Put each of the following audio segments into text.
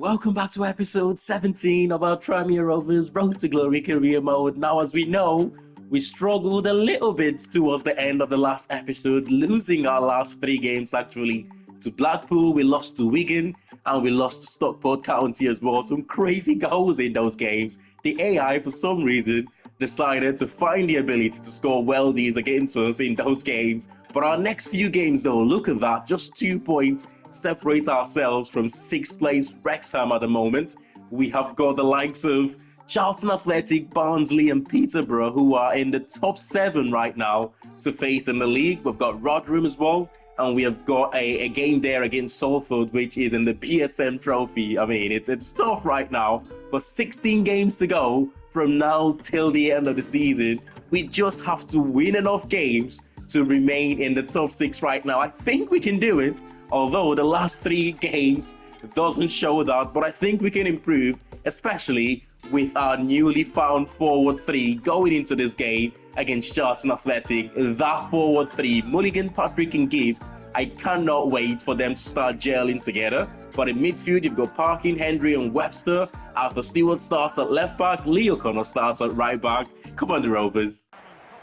Welcome back to episode 17 of our Tranmere Rovers Road to Glory career mode. Now, as we know, we struggled a little bit towards the end of the last episode, losing our last three games actually. To Blackpool, we lost to Wigan, and we lost to Stockport County as well. Some crazy goals in those games. The AI, for some reason, decided to find the ability to score weldies against us in those games. But our next few games, though, look at that, just 2 points separate ourselves from sixth place Wrexham at the moment. We have got the likes of Charlton Athletic, Barnsley and Peterborough, who are in the top 7 right now to face in the league. We've got Rotherham as well, and we have got a game there against Salford, which is in the BSM trophy. I mean, it's tough right now, but 16 games to go from now till the end of the season. We just have to win enough games to remain in the top 6 right now. I think we can do it, although the last 3 games doesn't show that, but I think we can improve, especially with our newly found forward 3 going into this game against Charlton Athletic. That forward 3, Mulligan, Patrick and Gibb, I cannot wait for them to start gelling together. But in midfield, you've got Parkin, Hendry and Webster. Arthur Stewart starts at left back, Leo Connor starts at right back. Come on, the Rovers.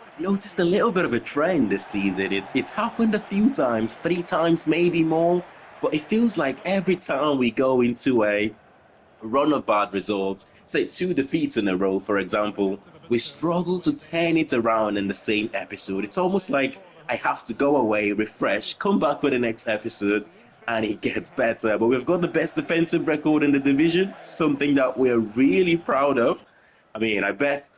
I've noticed a little bit of a trend this season. It's happened a few times, 3 times, maybe more. But it feels like every time we go into a run of bad results, say 2 defeats in a row, for example, we struggle to turn it around in the same episode. It's almost like I have to go away, refresh, come back with the next episode, and it gets better. But we've got the best defensive record in the division, something that we're really proud of. I mean, I bet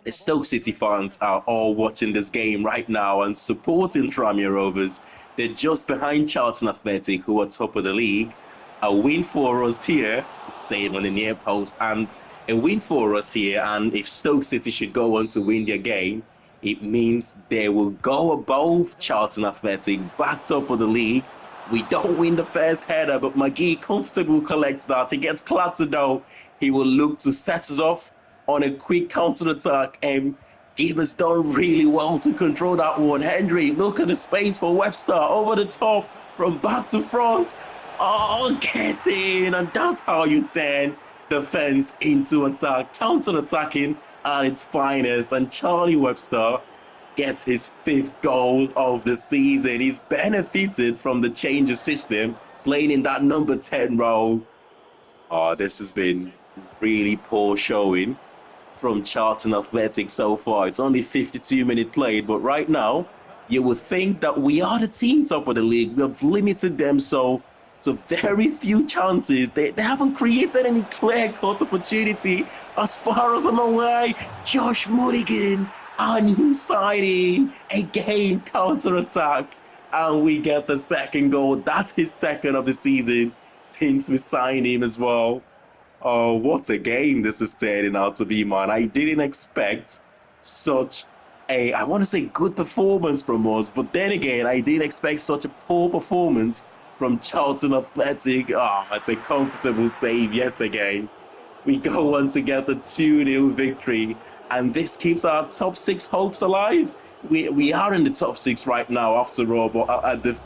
the Stoke City fans are all watching this game right now and supporting Tranmere Rovers. They're just behind Charlton Athletic, who are top of the league. A win for us here, save on the near post, and a win for us here. And if Stoke City should go on to win their game, it means they will go above Charlton Athletic, back top of the league. We don't win the first header, but McGee comfortably collects that. He gets clattered though. He will look to set us off on a quick counter-attack, and Gibb has done really well to control that one. Hendry, look at the space for Webster, over the top, from back to front. Oh, get in, and that's how you turn defense into attack. Counter-attacking at its finest, and Charlie Webster gets his 5th goal of the season. He's benefited from the change of system, playing in that number 10 role. Oh, this has been really poor showing from Charlton Athletic so far. It's only 52 minutes played, but right now, you would think that we are the team top of the league. We have limited them so to very few chances. They haven't created any clear-cut opportunity as far as I'm aware. Josh Mulligan, our new signing, again counter-attack, and we get the 2nd goal. That's his 2nd of the season since we signed him as well. Oh, what a game this is turning out to be, man. I didn't expect such a, I want to say good performance from us, but then again, I didn't expect such a poor performance from Charlton Athletic. It's a comfortable save yet again. We go on to get the 2-0 victory, and this keeps our top 6 hopes alive. We are in the top 6 right now after all, but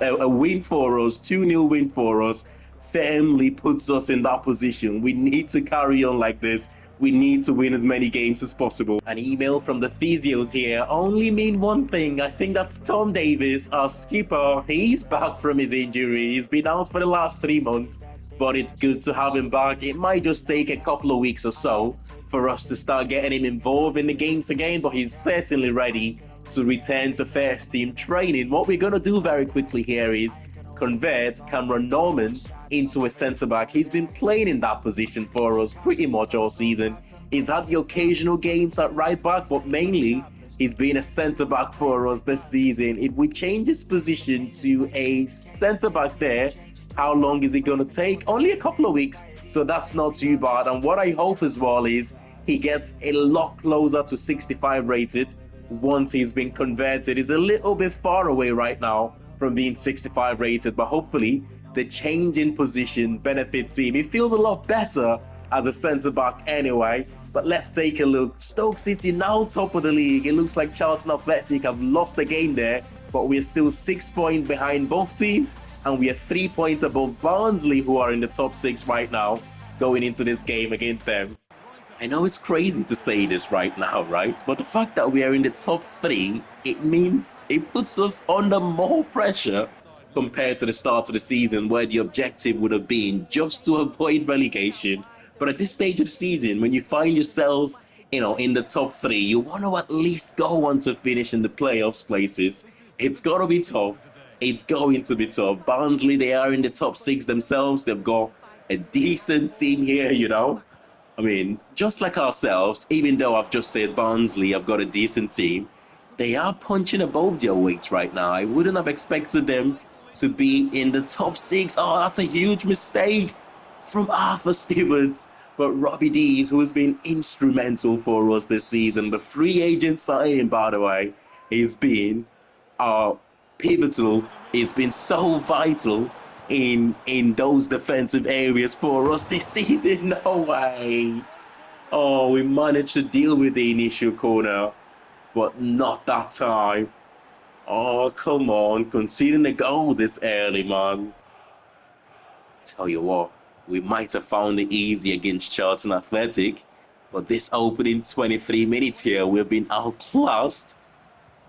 a win for us, 2-0 win for us, firmly puts us in that position. We need to carry on like this. We need to win as many games as possible. An email from the physios here only mean one thing. I think that's Tom Davis, our skipper. He's back from his injury. He's been out for the last 3 months, but it's good to have him back. It might just take a couple of weeks or so for us to start getting him involved in the games again, but he's certainly ready to return to first team training. What we're going to do very quickly here is convert Cameron Norman into a centre-back. He's been playing in that position for us pretty much all season. He's had the occasional games at right-back, but mainly he's been a centre-back for us this season. If we change his position to a centre-back there, how long is it going to take? Only a couple of weeks, so that's not too bad. And what I hope as well is he gets a lot closer to 65 rated once he's been converted. He's a little bit far away right now from being 65 rated, but hopefully the change in position benefits him. He feels a lot better as a centre-back anyway. But let's take a look. Stoke City now top of the league. It looks like Charlton Athletic have lost the game there, but we're still 6 points behind both teams, and we are 3 points above Barnsley, who are in the top 6 right now. going into this game against them. I know it's crazy to say this right now, right? But the fact that we are in the top three, it means it puts us under more pressure compared to the start of the season, where the objective would have been just to avoid relegation. But at this stage of the season, when you find yourself, in the top three, you want to at least go on to finish in the playoffs places. It's got to be tough. It's going to be tough. Barnsley, they are in the top six themselves. They've got a decent team here. I mean, just like ourselves, even though I've just said Barnsley, I've got a decent team, they are punching above their weight right now. I wouldn't have expected them to be in the top six. Oh, that's a huge mistake from Arthur Stevens. But Robbie Dees, who has been instrumental for us this season, the free agent signing, by the way, he's been pivotal. He's been so vital in those defensive areas for us this season. No way. Oh, we managed to deal with the initial corner, but not that time. Oh, come on, conceding the goal this early, man. Tell you what, we might have found it easy against Charlton Athletic, but this opening 23 minutes here, we've been outclassed.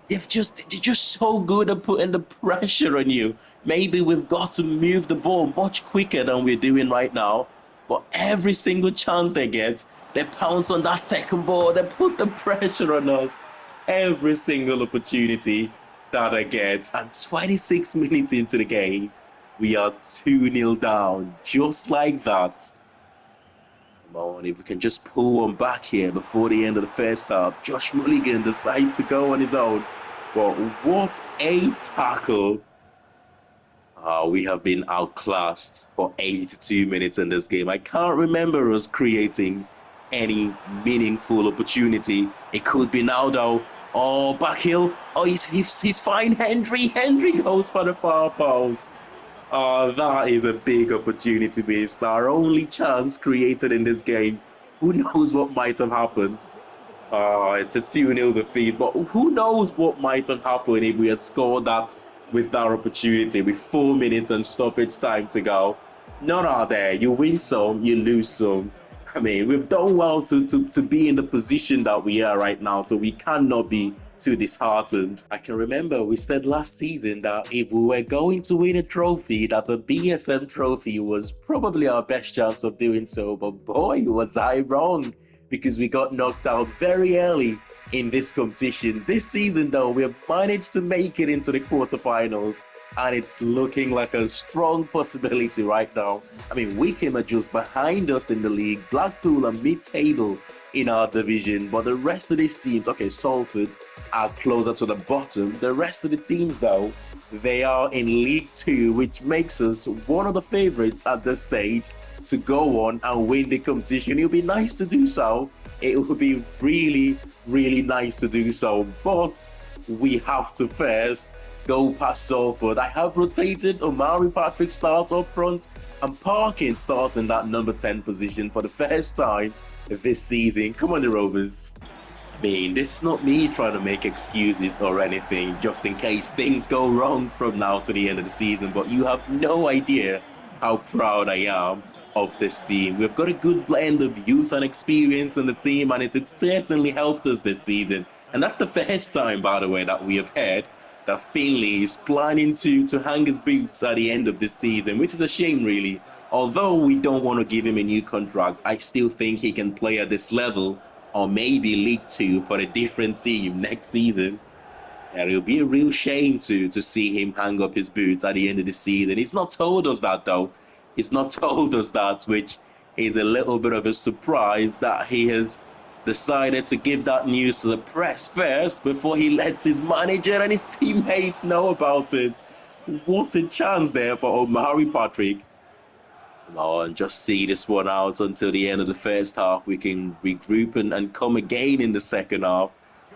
They're just so good at putting the pressure on you. Maybe we've got to move the ball much quicker than we're doing right now. But every single chance they get, they pounce on that second ball. They put the pressure on us. Every single opportunity that they get. And 26 minutes into the game, we are 2-0 down. Just like that. Come on, if we can just pull one back here before the end of the first half. Josh Mulligan decides to go on his own. But what a tackle. We have been outclassed for 82 minutes in this game. I can't remember us creating any meaningful opportunity. It could be now though. Oh, backheel. Oh, he's fine. Henry goes for the far post. Oh, that is a big opportunity missed. Our only chance created in this game. Who knows what might have happened? It's a 2-0 defeat, but who knows what might have happened if we had scored that with that opportunity with 4 minutes and stoppage time to go. None are there. You win some, you lose some. I mean, we've done well to be in the position that we are right now, so we cannot be too disheartened. I can remember we said last season that if we were going to win a trophy, that the BSM trophy was probably our best chance of doing so, but boy, was I wrong, because we got knocked out very early in this competition. This season though, we have managed to make it into the quarterfinals, and it's looking like a strong possibility right now. I mean, Wickham are just behind us in the league. Blackpool are mid-table in our division, but the rest of these teams, okay, Salford are closer to the bottom. The rest of the teams though, they are in League 2, which makes us one of the favourites at this stage to go on and win the competition. It would be nice to do so. It would be really, really nice to do so, but we have to first go past Salford. I have rotated Omari Patrick starts up front and Parkin starts in that number 10 position for the first time this season. Come on, the Rovers. I mean, this is not me trying to make excuses or anything, just in case things go wrong from now to the end of the season, but you have no idea how proud I am of this team. We've got a good blend of youth and experience in the team, and it certainly helped us this season. And that's the first time, by the way, that we have heard that Finlay is planning to hang his boots at the end of this season, which is a shame, really. Although we don't want to give him a new contract, I still think he can play at this level, or maybe League 2 for a different team next season. And it'll be a real shame to see him hang up his boots at the end of the season. He's not told us that, though. He's not told us that, which is a little bit of a surprise that he has decided to give that news to the press first before he lets his manager and his teammates know about it. What a chance there for Omari Patrick. Come on, just see this one out until the end of the first half. We can regroup and come again in the second half.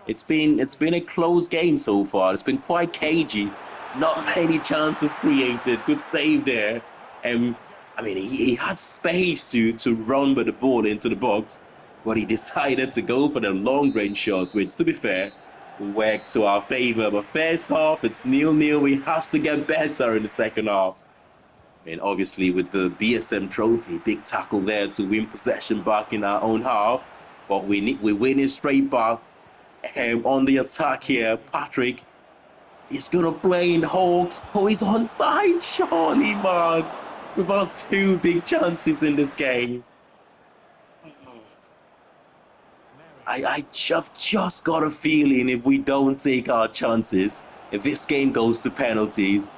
It's been a close game so far. It's been quite cagey. Not many chances created. Good save there. I mean, he had space to run with the ball into the box, but he decided to go for the long-range shots, which, to be fair, worked to our favour. But first half, it's 0-0. We have to get better in the second half. And obviously with the BSM trophy, big tackle there to win possession back in our own half. But we're winning straight back. On the attack here, Patrick is going to play in Hawks. Oh, he's onside, surely, man. We've had two big chances in this game. I've just got a feeling if we don't take our chances, if this game goes to penalties.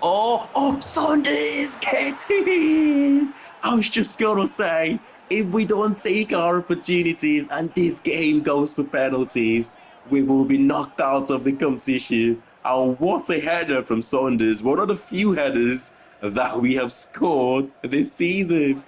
Oh, Saunders, get in! I was just going to say, if we don't take our opportunities and this game goes to penalties, we will be knocked out of the competition. And what a header from Saunders. One of the few headers that we have scored this season.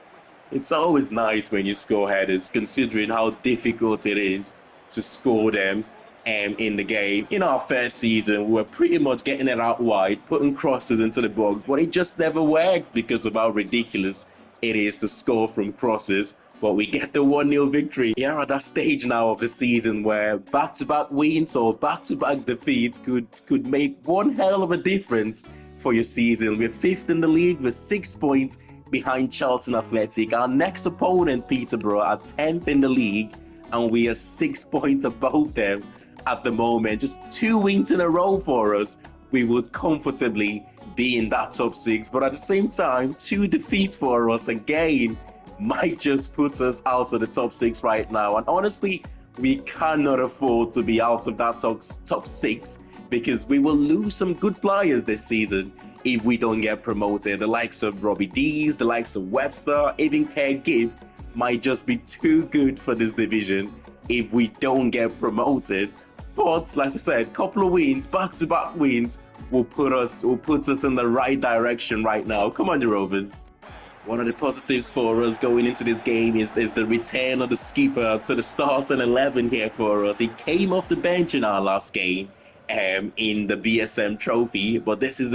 It's always nice when you score headers, considering how difficult it is to score them in the game. In our first season, we were pretty much getting it out wide, putting crosses into the box, but it just never worked because of how ridiculous it is to score from crosses. But we get the 1-0 victory. We are at that stage now of the season where back-to-back wins or back-to-back defeats could make one hell of a difference for your season. We're 5th in the league with 6 points behind Charlton Athletic. Our next opponent, Peterborough, are 10th in the league, and we are 6 points above them at the moment. Just 2 wins in a row for us. We would comfortably be in that top 6, but at the same time, 2 defeats for us again might just put us out of the top 6 right now. And honestly, we cannot afford to be out of that top 6 because we will lose some good players this season if we don't get promoted. The likes of Robbie Dees, the likes of Webster, even Kerr Gibb might just be too good for this division if we don't get promoted. But like I said, couple of wins, back-to-back wins will put us in the right direction right now. Come on, the Rovers. One of the positives for us going into this game is the return of the skipper to the starting 11 here for us. He came off the bench in our last game in the BSM trophy, but this is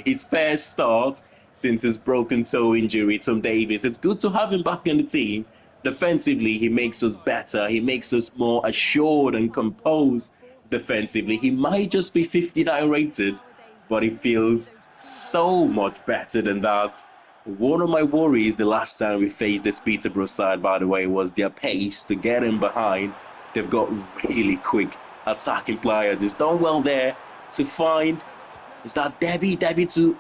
his first start since his broken toe injury. Tom Davies, it's good to have him back in the team. Defensively, he makes us better. He makes us more assured and composed defensively. He might just be 59 rated, but he feels so much better than that. One of my worries the last time we faced this Peterborough side, by the way, was their pace to get in behind. They've got really quick attacking players. It's done well there to find, is that Debisi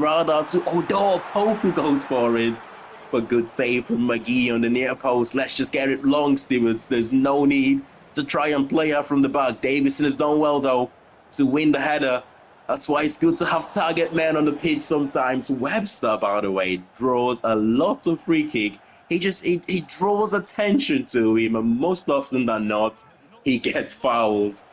rather, to Odor. Poker goes for it. But good save from McGee on the near post. Let's just get it long, Stewards. There's no need to try and play out from the back. Davison has done well, though, to win the header. That's why it's good to have target men on the pitch sometimes. Webster, by the way, draws a lot of free kick. He draws attention to him, and most often than not, he gets fouled.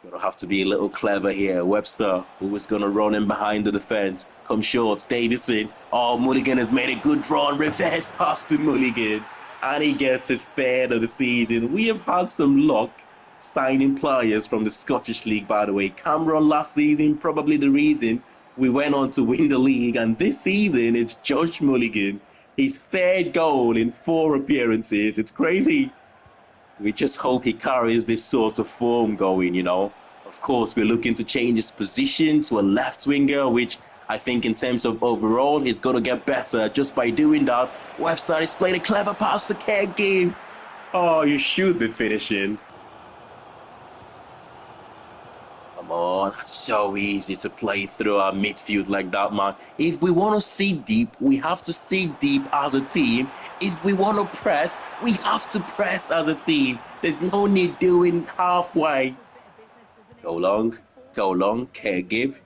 Gonna have to be a little clever here. Webster, who was gonna run in behind the defense, come short. Davison. Oh, Mulligan has made a good draw and reverse pass to Mulligan, and he gets his third of the season. We have had some luck signing players from the Scottish League, by the way. Cameron last season, probably the reason we went on to win the league, and this season it's Josh Mulligan. His third goal in 4 appearances. It's crazy. We just hope he carries this sort of form going, you know. Of course, we're looking to change his position to a left winger, which I think in terms of overall, he's going to get better just by doing that. Webster is playing a clever pass to Kerr Gibb. Oh, you should be finishing. Come on, that's so easy to play through our midfield like that, man. If we want to seed deep, we have to seed deep as a team. If we want to press, we have to press as a team. There's no need doing halfway. Go long, Kerr Gibb.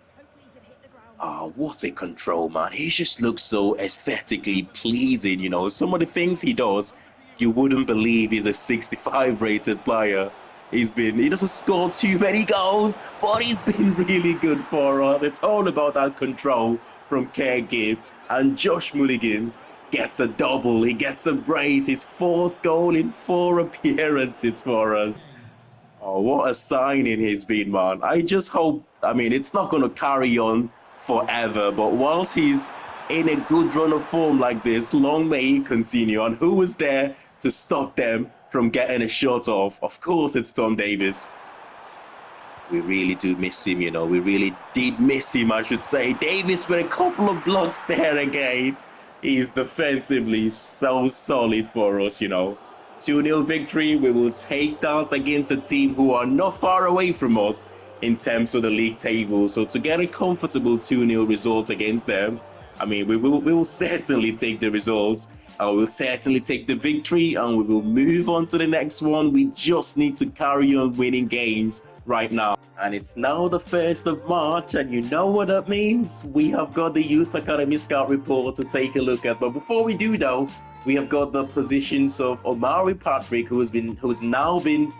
Oh, what a control, man. He just looks so aesthetically pleasing, you know. Some of the things he does, you wouldn't believe he's a 65 rated player. He doesn't score too many goals, but he's been really good for us. It's all about that control from Kerr Gibb. And Josh Mulligan gets a double. He gets a brace. His 4th goal in 4 appearances for us. Oh, what a signing he's been, man. I just hope, it's not going to carry on forever, but whilst he's in a good run of form like this, long may he continue. And who was there to stop them from getting a shot off? Of course, it's Tom Davies. We really do miss him, you know. We really did miss him, I should say. Davis with a couple of blocks there again. He's defensively so solid for us, you know. 2-0 victory. We will take that against a team who are not far away from us in terms of the league table. So to get a comfortable 2-0 result against them, I mean, we will certainly take the result. We'll certainly take the victory and we will move on to the next one. We just need to carry on winning games right now. And it's now the 1st of March, and you know what that means? We have got the Youth Academy Scout report to take a look at. But before we do, though, we have got the positions of Omari Patrick, who has now been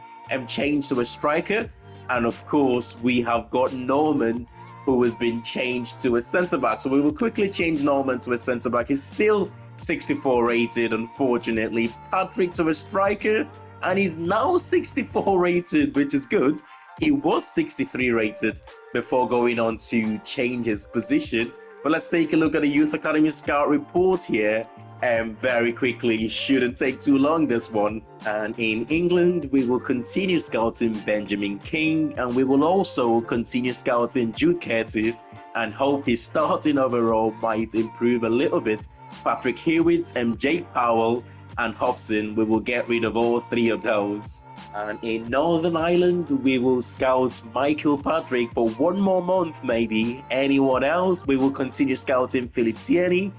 changed to a striker, and of course we have got Norman, who has been changed to a centre-back. So we will quickly change Norman to a centre-back. He's still 64 rated, unfortunately. Patrick to a striker, and he's now 64 rated, which is good. He was 63 rated before going on to change his position. But let's take a look at the Youth Academy Scout report here. Very quickly, shouldn't take too long, this one. And in England, we will continue scouting Benjamin King, and we will also continue scouting Jude Curtis and hope his starting overall might improve a little bit. Patrick Hewitt and Jake Powell and Hobson, we will get rid of all three of those. And in Northern Ireland, we will scout Michael Patrick for one more month, maybe. Anyone else, we will continue scouting Philip Tierney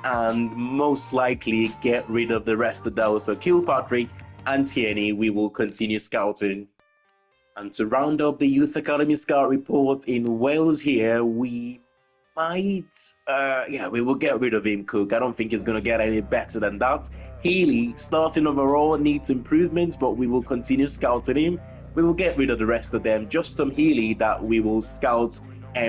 and most likely get rid of the rest of those. So Kilpatrick and Tierney, we will continue scouting. And to round up the Youth Academy Scout report in Wales here, we might, we will get rid of him, Cook. I don't think he's going to get any better than that. Healy, starting overall, needs improvements, but we will continue scouting him. We will get rid of the rest of them. Just some Healy that we will scout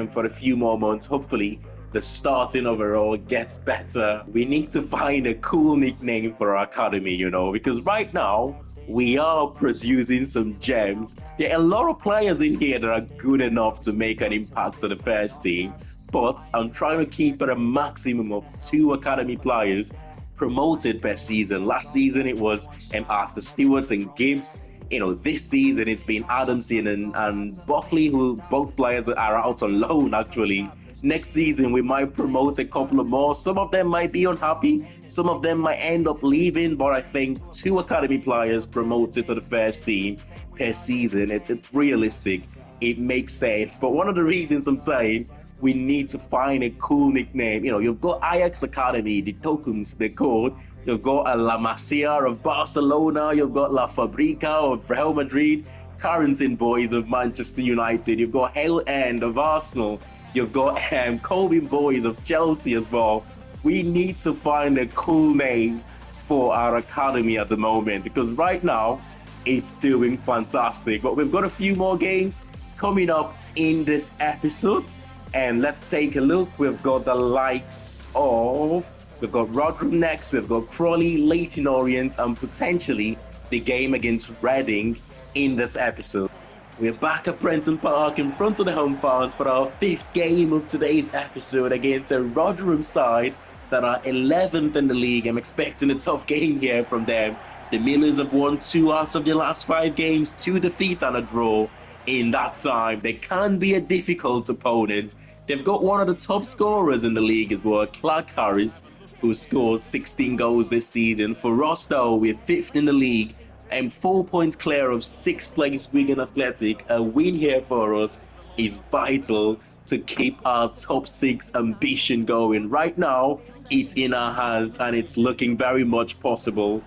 for a few more months, hopefully. The starting overall gets better. We need to find a cool nickname for our academy, you know, because right now we are producing some gems. There are a lot of players in here that are good enough to make an impact to the first team, but I'm trying to keep at a maximum of 2 academy players promoted per season. Last season it was Arthur Stewart and Gibbs. You know, this season it's been Adamson and Buckley, who both players are out on loan actually. Next season, we might promote a couple of more. Some of them might be unhappy. Some of them might end up leaving. But I think 2 academy players promoted to the first team per season, it's realistic. It makes sense. But one of the reasons I'm saying we need to find a cool nickname. You know, you've got Ajax Academy, the Tokums, they're called. You've got La Masia of Barcelona. You've got La Fabrica of Real Madrid. Carrington Boys of Manchester United. You've got Hale End of Arsenal. You've got Colby Boys of Chelsea as well. We need to find a cool name for our academy at the moment, because right now it's doing fantastic. But we've got a few more games coming up in this episode, and let's take a look. We've got the likes of, we've got Rotherham next, we've got Crawley, Leyton Orient, and potentially the game against Reading in this episode. We're back at Prenton Park in front of the home fans for our 5th game of today's episode against a Rotherham side that are 11th in the league. I'm expecting a tough game here from them. The Millers have won 2 out of their last 5 games, 2 defeats and a draw. In that time, they can be a difficult opponent. They've got one of the top scorers in the league as well, Clark Harris, who scored 16 goals this season. For us though, we're 5th in the league and 4 points clear of 6th place Wigan Athletic. A win here for us is vital to keep our top 6 ambition going. Right now, it's in our hands and it's looking very much possible.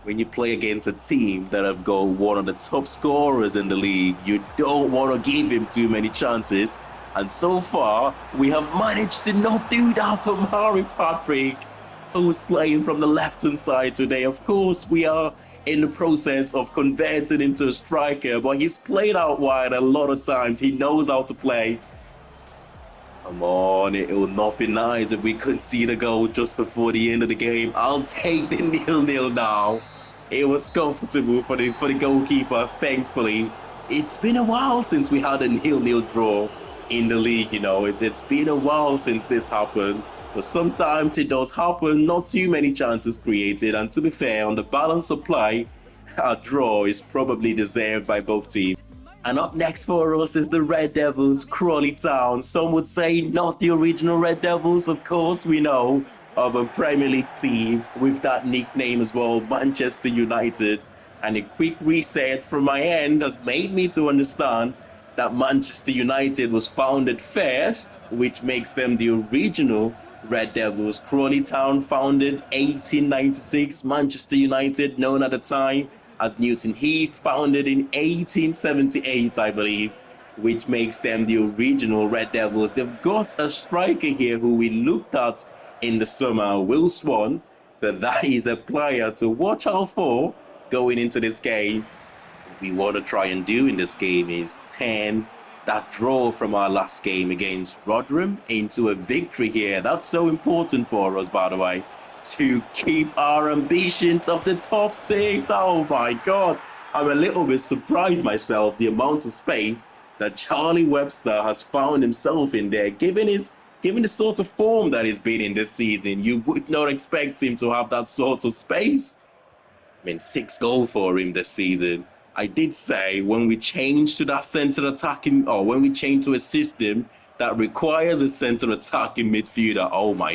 When you play against a team that have got one of the top scorers in the league, you don't want to give him too many chances. And so far, we have managed to not do that to Omari Patrick, who's playing from the left-hand side today. Of course, we are in the process of converting him to a striker, but he's played out wide a lot of times. He knows how to play. Come on, it will not be nice if we concede a goal just before the end of the game. I'll take the 0-0 now. It was comfortable for the goalkeeper, thankfully. It's been a while since we had a 0-0 draw in the league, you know. It's been a while since this happened. But sometimes it does happen, not too many chances created, and to be fair, on the balance of play, a draw is probably deserved by both teams. And up next for us is the Red Devils, Crawley Town. Some would say not the original Red Devils, of course, we know of a Premier League team with that nickname as well, Manchester United. And a quick reset from my end has made me to understand that Manchester United was founded first, which makes them the original Red Devils. Crawley Town founded 1896, Manchester United, known at the time as Newton Heath, founded in 1878, I believe, which makes them the original Red Devils. They've got a striker here who we looked at in the summer, Will Swan. So that is a player to watch out for going into this game. What we want to try and do in this game is turn that draw from our last game against Rotherham into a victory here. That's so important for us, by the way, to keep our ambitions of the top six. Oh my God, I'm a little bit surprised myself, the amount of space that Charlie Webster has found himself in there, given the sort of form that he's been in this season. You would not expect him to have that sort of space. I mean, 6 goals for him this season. I did say when we change to that centre attacking, or when we change to a system that requires a centre attacking midfielder, oh my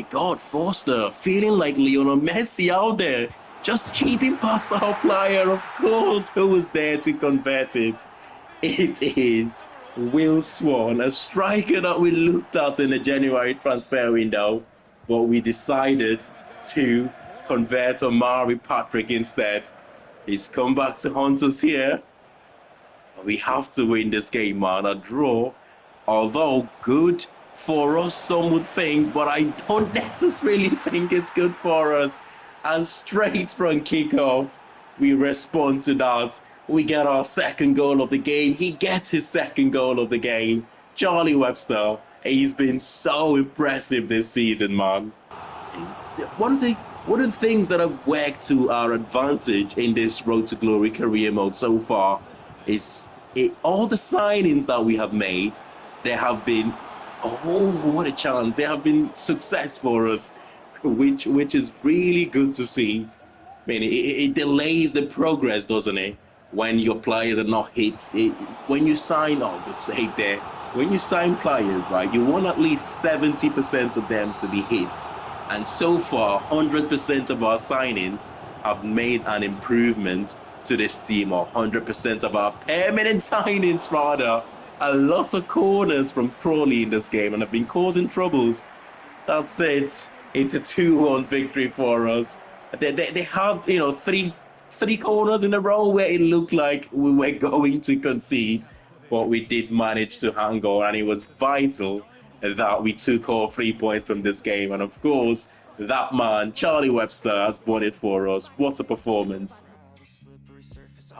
God, Foster feeling like Lionel Messi out there, just keeping past our player, of course. Who was there to convert it? It is Will Swan, a striker that we looked at in the January transfer window, but we decided to convert Omari Patrick instead. He's come back to haunt us here. We have to win this game, man. A draw, although good for us, some would think, but I don't necessarily think it's good for us. And straight from kickoff, we respond to that. We get our second goal of the game. He gets his second goal of the game. Charlie Webster, he's been so impressive this season, man. One of the things that have worked to our advantage in this Road to Glory career mode so far is all the signings that we have made. There have been, oh, what a challenge! They have been success for us, which is really good to see. I mean, it delays the progress, doesn't it? When your players are not hit, when you sign, oh, the save there. When you sign players, right, you want at least 70% of them to be hit. And so far, 100% of our signings have made an improvement to this team, or 100% of our permanent signings, rather. A lot of corners from Crawley in this game and have been causing troubles. That's it. It's a 2-1 victory for us. They had, three corners in a row where it looked like we were going to concede, but we did manage to hang on, and it was vital that we took all 3 points from this game. And of course, that man, Charlie Webster, has won it for us. What a performance.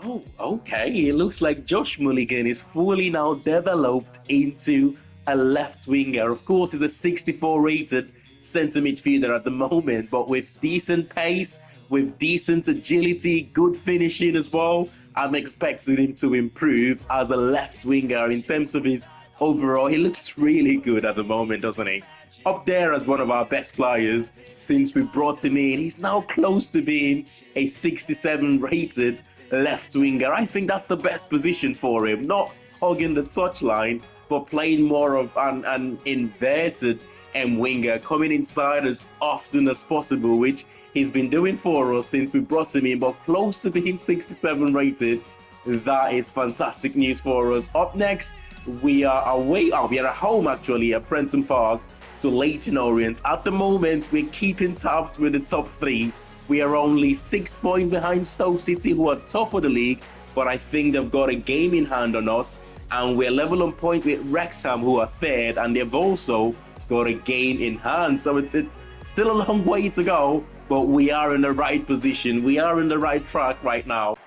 Oh, okay. It looks like Josh Mulligan is fully now developed into a left winger. Of course, he's a 64 rated centre midfielder at the moment, but with decent pace, with decent agility, good finishing as well. I'm expecting him to improve as a left winger in terms of his overall. He looks really good at the moment, doesn't he? Up there as one of our best players since we brought him in. He's now close to being a 67 rated left winger. I think that's the best position for him. Not hugging the touchline, but playing more of an inverted winger, coming inside as often as possible, which he's been doing for us since we brought him in, but close to being 67 rated. That is fantastic news for us. Up next, we are away. We are at home actually at Prenton Park to Leyton Orient. At the moment, we're keeping tabs with the top 3. We are only 6 points behind Stoke City, who are top of the league, but I think they've got a game in hand on us. And we're level on point with Wrexham, who are 3rd, and they've also got a game in hand. So it's still a long way to go, but we are in the right position. We are in the right track right now.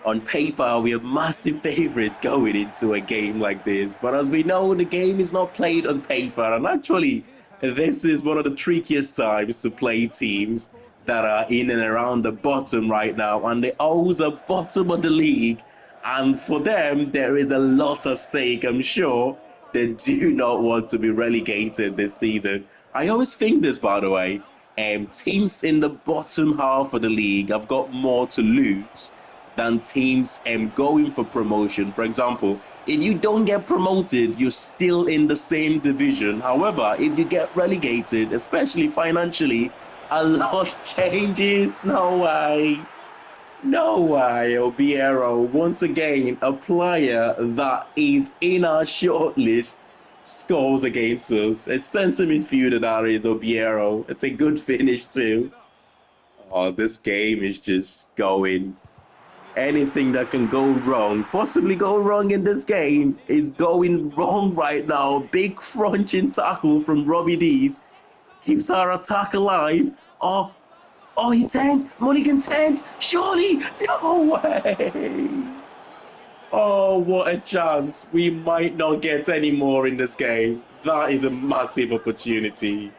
On paper, we are massive favourites going into a game like this. But as we know, the game is not played on paper. And actually, this is one of the trickiest times to play teams that are in and around the bottom right now. And the O's are bottom of the league. And for them, there is a lot at stake. I'm sure they do not want to be relegated this season. I always think this, by the way. Teams in the bottom half of the league have got more to lose than teams going for promotion. For example, if you don't get promoted, you're still in the same division. However, if you get relegated, especially financially, a lot changes. No way. No way, Obiero, once again, a player that is in our shortlist, scores against us. A centre midfielder that is Obiero. It's a good finish too. Oh, this game is just going. Anything that can go wrong, possibly go wrong in this game, is going wrong right now. Big crunching tackle from Robbie Dees keeps our attack alive. Oh, he turned. Mulligan turned. Surely. No way. Oh, what a chance. We might not get any more in this game. That is a massive opportunity.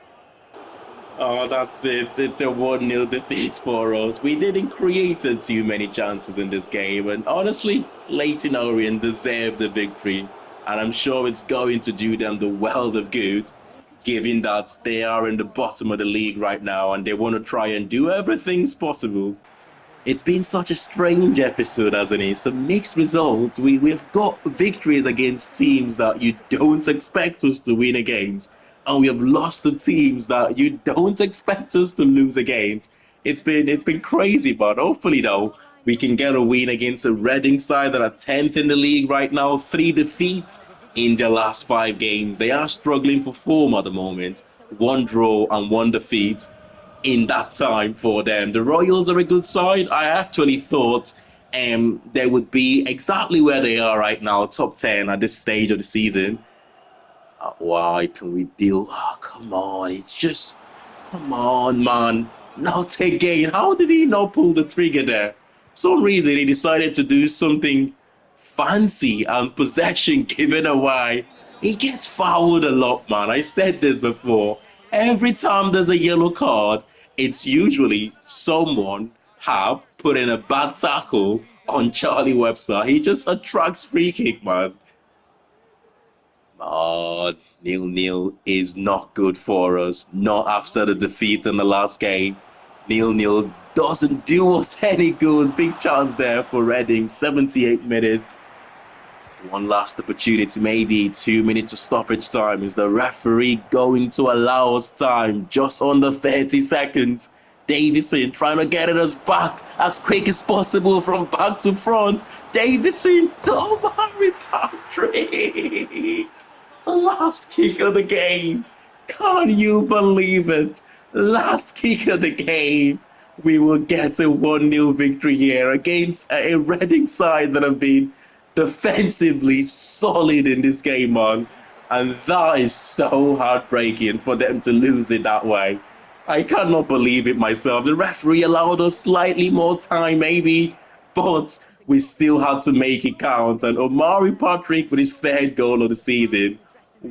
Oh, that's it. It's a 1-0 defeat for us. We didn't create too many chances in this game. And honestly, Leyton Orient deserved the victory. And I'm sure it's going to do them the world of good, given that they are in the bottom of the league right now and they want to try and do everything possible. It's been such a strange episode, hasn't it? Some mixed results. We've got victories against teams that you don't expect us to win against, and we have lost to teams that you don't expect us to lose against. It's been crazy, but hopefully though, we can get a win against a Reading side that are 10th in the league right now, 3 defeats in their last 5 games. They are struggling for form at the moment. 1 draw and 1 defeat in that time for them. The Royals are a good side. I actually thought they would be exactly where they are right now, top 10 at this stage of the season. Why can we deal? Oh, come on. It's just, come on, man. Not again. How did he not pull the trigger there? For some reason, he decided to do something fancy and possession given away. He gets fouled a lot, man. I said this before. Every time there's a yellow card, it's usually someone have put in a bad tackle on Charlie Webster. He just attracts free kick, man. Oh, 0-0 is not good for us. Not after the defeat in the last game. 0-0 doesn't do us any good. Big chance there for Reading. 78 minutes. One last opportunity, maybe 2 minutes of stoppage time. Is the referee going to allow us time? Just under 30 seconds. Davison trying to get us back as quick as possible from back to front. Davison to Omari Patrick. Last kick of the game. Can't you believe it? Last kick of the game. We will get a 1-0 victory here against a Reading side that have been defensively solid in this game, man. And that is so heartbreaking for them to lose it that way. I cannot believe it myself. The referee allowed us slightly more time, maybe, but we still had to make it count. And Omari Patrick with his 3rd goal of the season.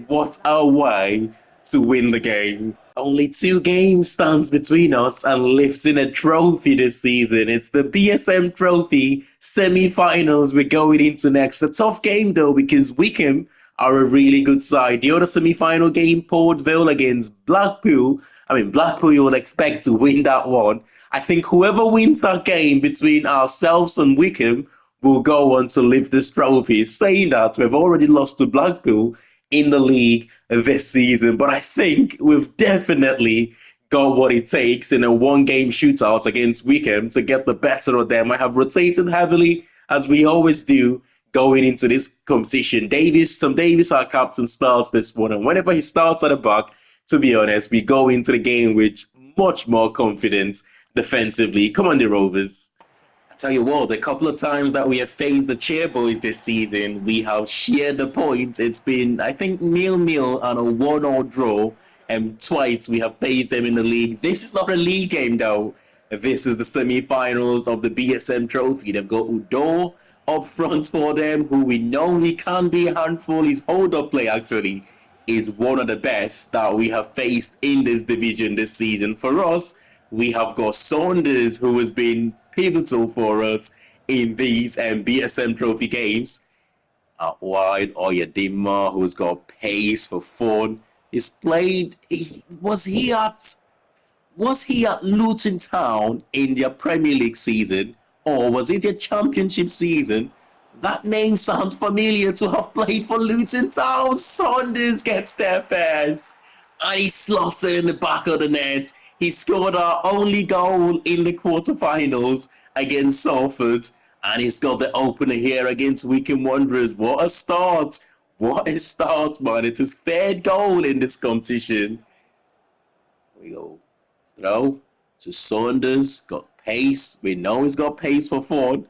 What a way to win the game. Only 2 games stands between us and lifting a trophy this season. It's the BSM Trophy semi-finals we're going into next. A tough game though, because Wycombe are a really good side. The other semi-final game, Port Vale against Blackpool. Blackpool you would expect to win that one. I think whoever wins that game between ourselves and Wycombe will go on to lift this trophy. Saying that, we've already lost to Blackpool in the league this season, but I think we've definitely got what it takes in a 1-game shootout against Wycombe to get the better of them. I have rotated heavily, as we always do, going into this competition. Sam Davis, our captain, starts this one, and whenever he starts at the back, to be honest, we go into the game with much more confidence defensively. Come on, the Rovers. Tell you what, the couple of times that we have faced the Chairboys this season, we have shared the points. It's been, I think, 0-0 and a 1-1 draw. And twice we have faced them in the league. This is not a league game, though. This is the semi-finals of the BSM Trophy. They've got Udo up front for them, who we know he can be a handful. His hold-up play, actually, is one of the best that we have faced in this division this season. For us, we have got Saunders, who has been pivotal for us in these BSM Trophy games. Out wide, Oyedinma, who's got pace for fun. He's played. Was he at Luton Town in their Premier League season, or was it a championship season? That name sounds familiar to have played for Luton Town. Saunders gets there first, and he slots it in the back of the net. He scored our only goal in the quarterfinals against Salford, and he's got the opener here against Wycombe Wanderers. What a start! What a start, man. It's his third goal in this competition. Here we go. Throw to Saunders. Got pace. We know he's got pace for Ford.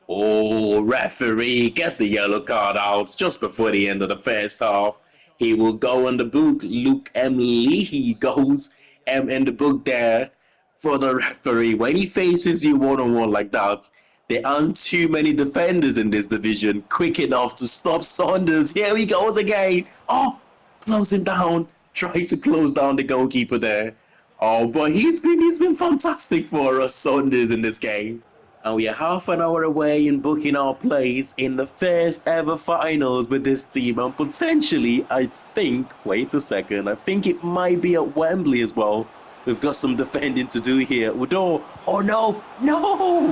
Oh, referee, get the yellow card out just before the end of the first half. He will go on the book. Luke M. Leahy goes in the book there for the referee. When he faces you one-on-one like that, there aren't too many defenders in this division quick enough to stop Saunders. Here he goes again. Oh, closing down. Try to close down the goalkeeper there. Oh, but he's been fantastic for us, Saunders, in this game. And we are half an hour away in booking our place in the first ever finals with this team. And potentially, I think it might be at Wembley as well. We've got some defending to do here. Udo, oh no,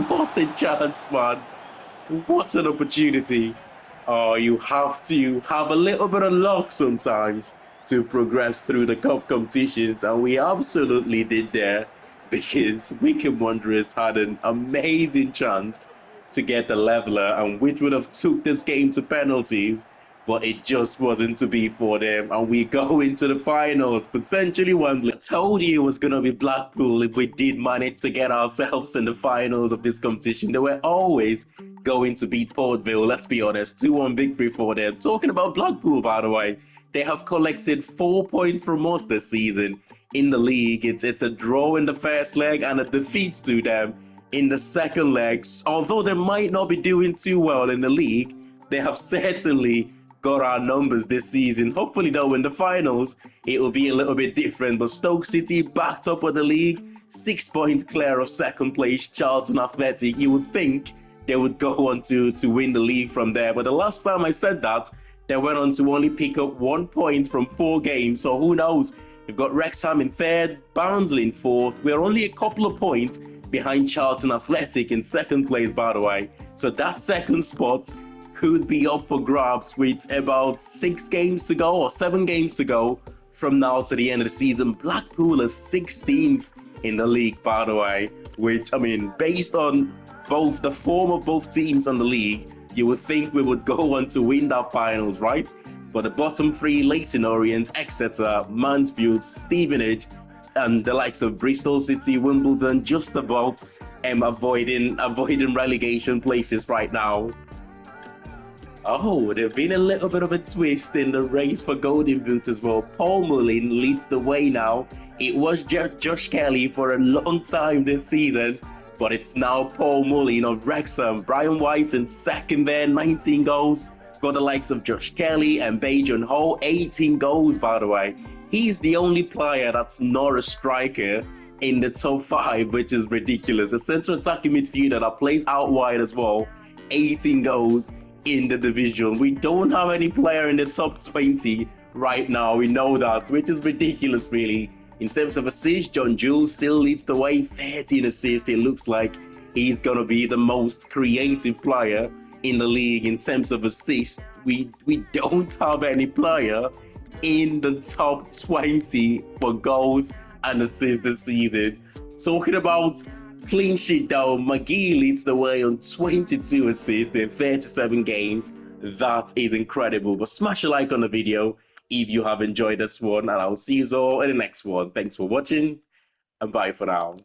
what a chance, man. What an opportunity. Oh, you have to have a little bit of luck sometimes to progress through the cup competitions. And we absolutely did there, because Wycombe Wanderers had an amazing chance to get the leveler, and which would have took this game to penalties, but it just wasn't to be for them, and we go into the finals, potentially Wembley. I told you it was going to be Blackpool if we did manage to get ourselves in the finals of this competition. They were always going to beat Port Vale, let's be honest. 2-1 victory for them. Talking about Blackpool, by the way, they have collected 4 points from us this season in the league. It's a draw in the first leg and a defeat to them in the second leg. Although they might not be doing too well in the league, they have certainly got our numbers this season. Hopefully, though, in the finals, it will be a little bit different. But Stoke City backed up with the league, 6 points clear of second place Charlton Athletic. You would think they would go on to win the league from there. But the last time I said that, they went on to only pick up 1 point from 4 games. So who knows? We've got Wrexham in third, Barnsley in fourth. We're only a couple of points behind Charlton Athletic in second place, by the way. So that second spot could be up for grabs with about 6 games to go or 7 games to go from now to the end of the season. Blackpool is 16th in the league, by the way, which, I mean, based on both the form of both teams in the league, you would think we would go on to win that finals, right? But the bottom 3, Leyton Orient, Exeter, Mansfield, Stevenage, and the likes of Bristol City, Wimbledon, just about avoiding relegation places right now. Oh, there's been a little bit of a twist in the race for Golden Boot as well. Paul Mullin leads the way now. It was Josh Kelly for a long time this season, but it's now Paul Mullin of Wrexham. Brian White in second there, 19 goals. Got the likes of Josh Kelly and Bajan Ho, 18 goals, by the way. He's the only player that's not a striker in the top 5, which is ridiculous. A central attacking midfielder that plays out wide as well, 18 goals in the division. We don't have any player in the top 20 right now. We know that, which is ridiculous, really. In terms of assists, John Jules still leads the way, 13 assists. It looks like he's going to be the most creative player in the league in terms of assists. We don't have any player in the top 20 for goals and assists this season. Talking about clean sheet though, McGee leads the way on 22 assists in 37 games. That is incredible. But smash a like on the video if you have enjoyed this one, and I'll see you all in the next one. Thanks for watching, and bye for now.